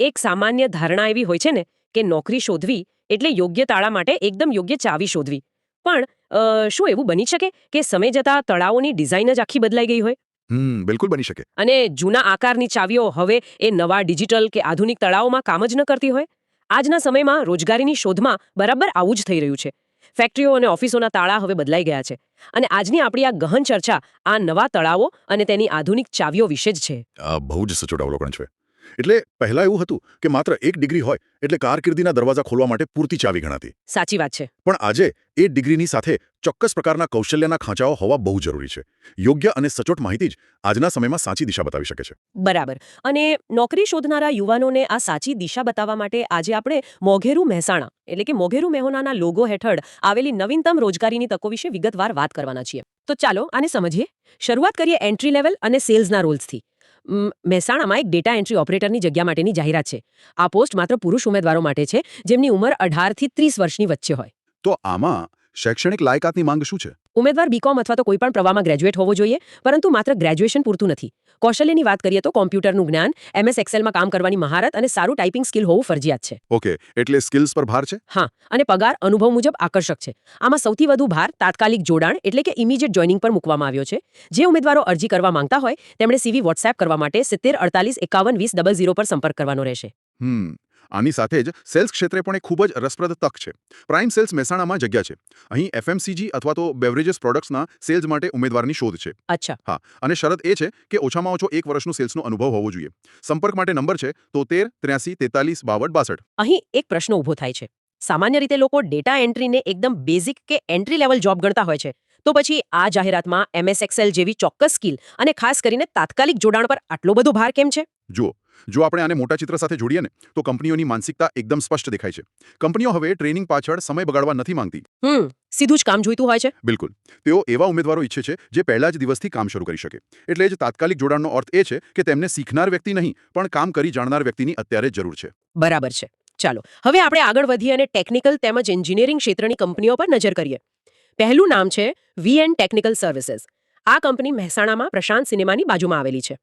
એક સામાન્ય ધારણા એવી હોય છે ને કે નોકરી શોધવી એટલે યોગ્ય તાળા માટે એકદમ યોગ્ય ચાવી શોધવી. પણ શું એવું બની શકે કે સમય જતાં તળાવોની ડિઝાઇન જ આખી બદલાઈ ગઈ હોય? બિલકુલ બની શકે. અને જૂના આકારની ચાવીઓ હવે એ નવા ડિજિટલ કે આધુનિક તળાવોમાં કામ જ ન કરતી હોય? આજના સમયમાં રોજગારીની શોધમાં બરાબર આવું જ થઈ રહ્યું છે. ફેક્ટરીઓ અને ઓફિસોના તાળા હવે બદલાઈ ગયા છે. અને આજની આપણી આ ગહન ચર્ચા આ નવા તળાવો અને તેની આધુનિક ચાવીઓ વિશે જ છે. આ બહુ જ સચોટ અવલોકન છે. એટલે પહેલા એવું હતું કે માત્ર એક ડિગ્રી હોય એટલે કારકિર્દીના દરવાજા ખોલવા માટે પૂરતી ચાવી ગણાતી. સાચી વાત છે. પણ આજે એ ડિગ્રીની સાથે ચોક્કસ પ્રકારના કૌશલ્યના ખાંચાઓ હોવા બહુ જરૂરી છે. યોગ્ય અને સચોટ માહિતી જ આજના સમયમાં સાચી દિશા બતાવી શકે છે. બરાબર. અને નોકરી શોધનારા યુવાનોને આ સાચી દિશા બતાવવા માટે આજે આપણે મોઘેરું મહેસાણા એટલે કે મોઘેરું મહેસાણાના લોગો હેઠળ આવેલી નવીનતમ રોજગારીની તકો વિશે વિગતવાર વાત કરવાના છીએ. તો ચાલો આને સમજીએ. શરૂઆત કરીએ એન્ટ્રી લેવલ અને સેલ્સના રોલ્સથી. મહેસાણામાં એક ડેટા એન્ટ્રી ઓપરેટરની જગ્યા માટેની જાહેરાત છે. આ પોસ્ટ માત્ર પુરુષ ઉમેદવારો માટે છે જેમની ઉંમર 18 થી 30 વર્ષની વચ્ચે હોય. તો આમાં શૈક્ષણિક લાયકાતની માંગ શું છે? ઉમેદવાર બીકોમ અથવા તો કોઈપણ પ્રવાહમાં ગ્રેજ્યુએટ હોવો જોઈએ, પરંતુ માત્ર ગ્રેજ્યુએશન પૂરતું નથી. કૌશલ્યની વાત કરીએ તો કોમ્પ્યુટરનું જ્ઞાન, MS એક્સેલમાં કામ કરવાની મહારત અને સારું ટાઈપિંગ સ્કિલ હોવું ફરજિયાત છે. ઓકે, એટલે સ્કિલ્સ પર ભાર છે? હા, અને પગાર અનુભવ મુજબ આકર્ષક છે. આમાં સૌથી વધુ ભાર તાત્કાલિક જોડાણ એટલે કે ઇમિડિયેટ જોઈનિંગ પર મૂકવામાં આવ્યો છે. જે ઉમેદવારો અરજી કરવા માંગતા હોય તેમણે CV WhatsApp કરવા માટે 70 48 51 20 00 પર સંપર્ક કરવાનો રહેશે. આની સાથે જ સેલ્સ ક્ષેત્રે પણ એક ખૂબ જ રસપ્રદ તક છે. પ્રાઇમ સેલ્સ મહેસાણામાં જગ્યા છે. અહીં FMCG અથવા તો બેવરેજીસ પ્રોડક્ટ્સના સેલ્સ માટે ઉમેદવારની શોધ છે. અચ્છા. હા, અને શરત એ છે કે ઓછામાં ઓછો 1 વર્ષનો સેલ્સનો અનુભવ હોવો જોઈએ. સંપર્ક માટે નંબર છે 73 83 43 52 62. અહીં એક પ્રશ્ન ઊભો થાય છે. સામાન્ય રીતે લોકો ડેટા એન્ટ્રીને એકદમ બેઝિક કે એન્ટ્રી લેવલ જોબ ગણતા હોય છે. તો પછી આ જાહેરાતમાં MS એક્સેલ જેવી ચોક્કસ સ્કિલ અને ખાસ કરીને તાત્કાલિક જોડાણ પર આટલો બધો ભાર કેમ છે? જો આપણે આને મોટા ચિત્ર સાથે જોડીએ ને તો કંપનીઓની માનસિકતા એકદમ સ્પષ્ટ દેખાય છે. કંપનીઓ હવે ટ્રેનિંગ પાછળ સમય બગાડવા નથી માંગતી. સીધું જ કામ જોઈતું હોય છે. બિલકુલ. તેઓ એવા ઉમેદવારો ઈચ્છે છે જે પહેલા જ દિવસથી કામ શરૂ કરી શકે. એટલે જ તાત્કાલિક જોડાણનો અર્થ એ છે કે તેમને શીખનાર વ્યક્તિ નહીં પણ કામ કરી જાણનાર વ્યક્તિની અત્યારે જ જરૂર છે. બરાબર છે. ચાલો હવે આપણે આગળ વધીએ અને ટેકનિકલ તેમજ એન્જિનિયરિંગ ક્ષેત્રની કંપનીઓ પર નજર કરીએ. પહેલું નામ છે VN ટેકનિકલ સર્વિસીસ. આ કંપની મહેસાણામાં પ્રશાંત સિનેમાની બાજુમાં આવેલી છે.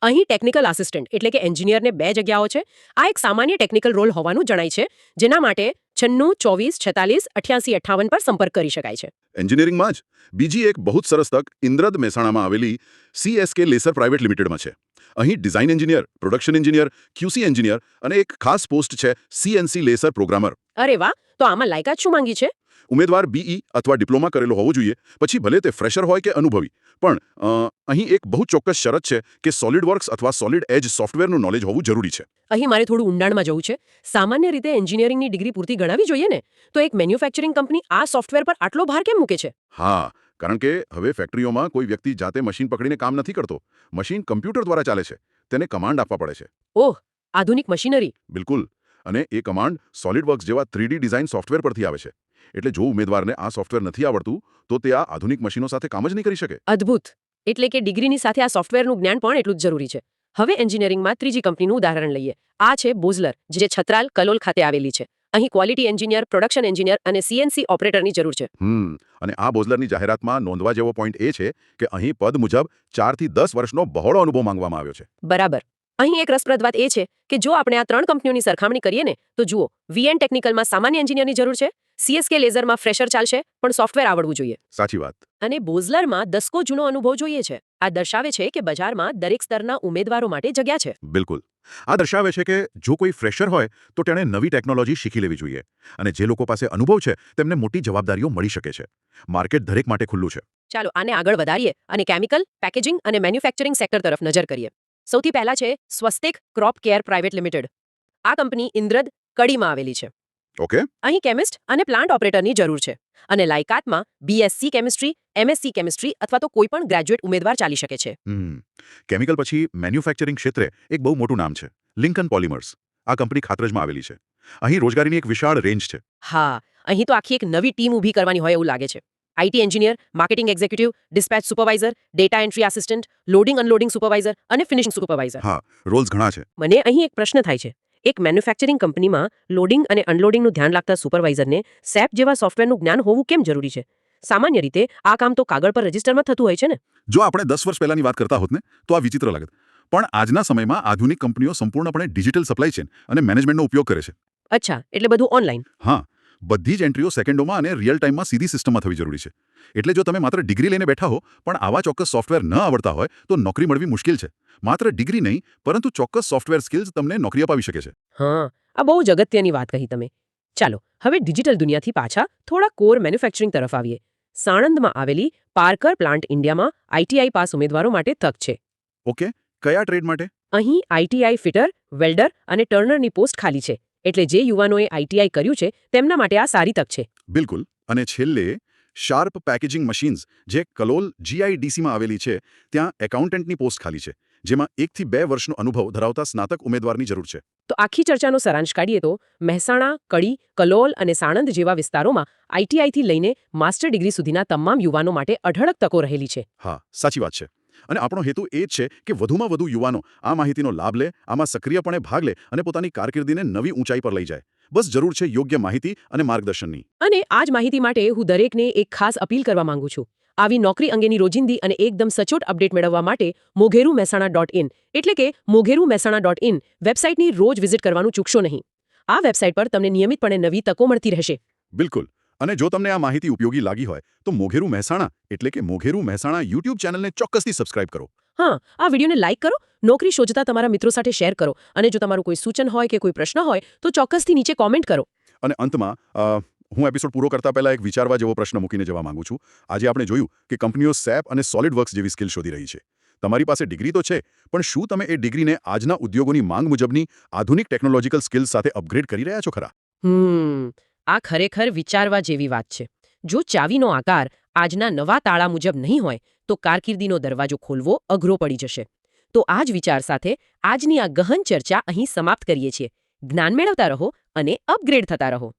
અહીં ટેકનિકલ આસિસ્ટન્ટ એટલે કે એન્જિનિયરને 2 જગ્યાઓ છે. આ એક સામાન્ય ટેકનિકલ રોલ હોવાનું જણાય છે, જેના માટે 96 24 46 88 58 પર સંપર્ક કરી શકાય છે. એન્જિનિયરિંગમાં જ બીજી એક બહુ જ સરસ તક ઇન્દ્રદ મહેસાણામાં આવેલી CSK લેસર પ્રાઇવેટ લિમિટેડમાં છે. અહીં design engineer, production engineer, QC engineer અને એક ખાસ પોસ્ટ છે CNC લેસર પ્રોગ્રામર. અરે વાહ! તો આમાં લાયકાત શું માંગી છે? ઉમેદવાર BE અથવા ડિપ્લોમા કરેલો હોવો જોઈએ, પછી ભલે તે ફ્રેશર હોય કે અનુભવી. પણ અહીં એક બહુ ચોક્કસ શરત છે કે સોલિડ વર્ક્સ અથવા સોલિડ એજ સોફ્ટવેરનું નોલેજ હોવું જરૂરી છે. અહીં મારે થોડું ઊંડાણમાં જવું છે. સામાન્ય રીતે એન્જિનિયરિંગની ડિગ્રી પૂરતી ગણાવી જોઈએ ને? તો એક મેન્યુફેક્ચરિંગ કંપની આ સોફ્ટવેર પર આટલો ભાર કેમ મૂકે છે? હા, કારણ કે હવે ફેક્ટરીઓમાં કોઈ વ્યક્તિ જાતે મશીન પકડીને કામ નથી કરતો. મશીન કમ્પ્યુટર દ્વારા ચાલે છે. તેને કમાન્ડ આપવા પડે છે. ઓહ, આધુનિક મશીનરી. બિલકુલ. અને એ કમાન્ડ સોલિડ વર્ક્સ જેવા 3D ડિઝાઇન સોફ્ટવેર પરથી આવે છે. એટલે જો ઉમેદવારને આ સોફ્ટવેર નથી આવડતું તો તે આ આધુનિક મશીનો સાથે કામ જ નહીં કરી શકે. અદ્ભુત. એટલે કે ડિગ્રીની સાથે આ સોફ્ટવેરનું જ્ઞાન પણ એટલું જ જરૂરી છે. હવે એન્જિનિયરિંગમાં ત્રીજી કંપનીનું ઉદાહરણ લઈએ. આ છે બોઝલર, જે છત્રાલ કલોલ ખાતે આવેલી છે. અહીં ક્વોલિટી એન્જિનિયર, પ્રોડક્શન એન્જિનિયર અને CNC ઓપરેટરની જરૂર છે. અને આ બોઝલરની જાહેરાતમાં નોંધવા જેવો પોઈન્ટ એ છે કે અહીં પદ મુજબ 4 થી 10 વર્ષનો બહોળો અનુભવ માંગવામાં આવ્યો છે. બરાબર. અહીં એક રસપ્રદ વાત એ છે કે જો આપણે આ 3 કંપનીઓની સરખામણી કરીએ ને તો જુઓ, VN ટેકનિકલમાં સામાન્ય એન્જિનિયરની જરૂર છે, CSK લેઝરમાં ફ્રેશર ચાલશે પણ સોફ્ટવેર આવડવું જોઈએ. સાચી વાત. અને બોઝલરમાં દસકો જૂનો અનુભવ જોઈએ છે. આ દર્શાવે છે કે બજારમાં દરેક સ્તરના ઉમેદવારો માટે જગ્યા છે. બિલકુલ. આ દર્શાવે છે કે જો કોઈ ફ્રેશર હોય તો તેણે નવી ટેકનોલોજી શીખી લેવી જોઈએ. અને જે લોકો પાસે અનુભવ છે તેમને મોટી જવાબદારીઓ મળી શકે છે. માર્કેટ દરેક માટે ખુલ્લું છે. ચાલો આને આગળ વધારીએ અને કેમિકલ, પેકેજિંગ અને મેન્યુફેક્ચરિંગ સેક્ટર તરફ નજર કરીએ. સૌથી પહેલા છે સ્વસ્તિક ક્રોપ કેર પ્રાઇવેટ લિમિટેડ. આ કંપની ઇન્દ્રદ, કડીમાં આવેલી છે. ઓકે. અહીં કેમિસ્ટ અને પ્લાન્ટ ઓપરેટરની જરૂર છે. અને લાયકાતમાં BSc કેમિસ્ટ્રી, MSc કેમિસ્ટ્રી અથવા તો કોઈ પણ ગ્રેજ્યુએટ ઉમેદવાર ચાલી શકે છે. કેમિકલ પછી મેન્યુફેક્ચરિંગ ક્ષેત્રે એક બહુ મોટું નામ છે, લિંકન પોલિમર્સ. આ કંપની ખાતરજમાં આવેલી છે. અહીં રોજગારીની એક વિશાળ રેન્જ છે. હા, અહીં તો આખી એક નવી ટીમ ઊભી કરવાની હોય એવું લાગે છે. IT engineer, marketing executive, dispatch supervisor, data entry assistant, loading unloading supervisor અને ફિનિશિંગ સુપરવાઇઝર. હા, રોલ્સ ઘણા છે. મને અહીં એક પ્રશ્ન થાય છે. એક મેન્યુફેક્ચરિંગ કંપનીમાં લોડિંગ અને અનલોડિંગનું ધ્યાન રાખતા સુપરવાઇઝરને SAP જેવા સોફ્ટવેરનું જ્ઞાન હોવું કેમ જરૂરી છે? સામાન્ય રીતે આ કામ તો કાગળ પર રજિસ્ટરમાં થતું હોય છે ને? જો આપણે 10 વર્ષ પહેલાની વાત કરતા હોત ને તો આ વિચિત્ર લાગત. પણ આજના સમયમાં આધુનિક કંપનીઓ સંપૂર્ણપણે ડિજિટલ સપ્લાય ચેન અને મેનેજમેન્ટનો ઉપયોગ કરે છે. અચ્છા, એટલે બધું ઓનલાઈન. હા, બધી જ એન્ટ્રીઓ સેકન્ડોમાં અને રિયલ ટાઈમમાં સીધી સિસ્ટમમાં થવી જરૂરી છે. એટલે જો તમે માત્ર ડિગ્રી લઈને બેઠા હો પણ આવા ચોક્કસ સોફ્ટવેર ન આવડતા હોય તો નોકરી મળવી મુશ્કેલ છે. માત્ર ડિગ્રી નહીં પરંતુ ચોક્કસ સોફ્ટવેર સ્કિલ્સ તમને નોકરી અપાવી શકે છે. હા, આ બહુ જ અગત્યની વાત કહી તમે. ચાલો હવે ડિજિટલ દુનિયાથી પાછા થોડા કોર મેન્યુફેક્ચરિંગ તરફ આવીએ. સાણંદમાં આવેલી પાર્કર પ્લાન્ટ ઇન્ડિયામાં આઈટીઆઈ પાસ ઉમેદવારો માટે તક છે. ઓકે, કયા ટ્રેડ માટે? અહીં આઈટીઆઈ ફિટર, વેલ્ડર અને ટર્નરની પોસ્ટ ખાલી છે. એટલે જે યુવાનોએ આઈટીઆઈ કર્યું છે તેમના માટે આ સારી તક છે. બિલકુલ. અને છેલ્લે શાર્પ પેકેજિંગ મશીન્સ જે કલોલ જીઆઈડીસીમાં આવેલી છે ત્યાં એકાઉન્ટન્ટની પોસ્ટ ખાલી છે, જેમાં 1 થી 2 વર્ષનો અનુભવ ધરાવતા સ્નાતક ઉમેદવારની જરૂર છે. તો આખી ચર્ચાનો સારાંશ કાઢીએ તો મહેસાણા, કડી, કલોલ અને સાણંદ જેવા વિસ્તારોમાં આઈટીઆઈથી લઈને માસ્ટર ડિગ્રી સુધીના તમામ યુવાનો માટે અઢળક તકો રહેલી છે. હા, સાચી વાત છે. અને આપણો હેતુ એ જ છે કે વધુમાં વધુ યુવાનો આ માહિતીનો લાભ લે, આમાં સક્રિયપણે ભાગ લે અને પોતાની કારકિર્દીને નવી ઊંચાઈ પર લઈ જાય. બસ જરૂર છે યોગ્ય માહિતી અને માર્ગદર્શનની. અને આ જ માહિતી માટે હું દરેકને એક ખાસ અપીલ કરવા માંગુ છું. આવી નોકરી અંગેની રોજિંદી અને એકદમ સચોટ અપડેટ મેળવવા માટે mogeruMehsana.in એટલે કે mogeruMehsana.in વેબસાઇટની રોજ વિઝિટ કરવાનું ચૂકશો નહીં. આ વેબસાઇટ પર તમને નિયમિતપણે નવી તકો મળતી રહેશે. બિલકુલ. અને જો તમને આ માહિતી ઉપયોગી લાગી હોય તો મોઘેરું મહેસાણા એટલે કે મોઘેરું મહેસાણા યુટ્યુબ ચેનલને ચોક્કસથી સબસ્ક્રાઇબ કરો. હા, આ વિડીયોને લાઇક કરો, નોકરી શોધતા તમારા મિત્રો સાથે શેર કરો અને જો તમારું કોઈ સૂચન હોય કે કોઈ પ્રશ્ન હોય તો ચોક્કસથી નીચે કોમેન્ટ કરો. અને અંતમાં હું એપિસોડ પૂરો કરતા પહેલા એક વિચારવા જેવો પ્રશ્ન મૂકીને જવા માંગુ છું. આજે આપણે જોયું કે કંપનીઓ SAP અને SolidWorks જેવી સ્કિલ શોધી રહી છે. તમારી પાસે ડિગ્રી તો છે, પણ શું તમે એ ડિગ્રીને આજના ઉદ્યોગોની માંગ મુજબની આધુનિક ટેકનોલોજીકલ સ્કિલ્સ સાથે અપગ્રેડ કરી રહ્યા છો ખરા? આ ખરેખર વિચારવા જેવી વાત છે. જો ચાવીનો આકાર આજના નવા તાળા મુજબ નહીં હોય તો કારકિર્દીનો દરવાજો ખોલવો અઘરો પડી જશે. તો આ જ વિચાર સાથે આજની આ ગહન ચર્ચા અહીં સમાપ્ત કરીએ છીએ. જ્ઞાન મેળવતા રહો અને અપગ્રેડ થતા રહો.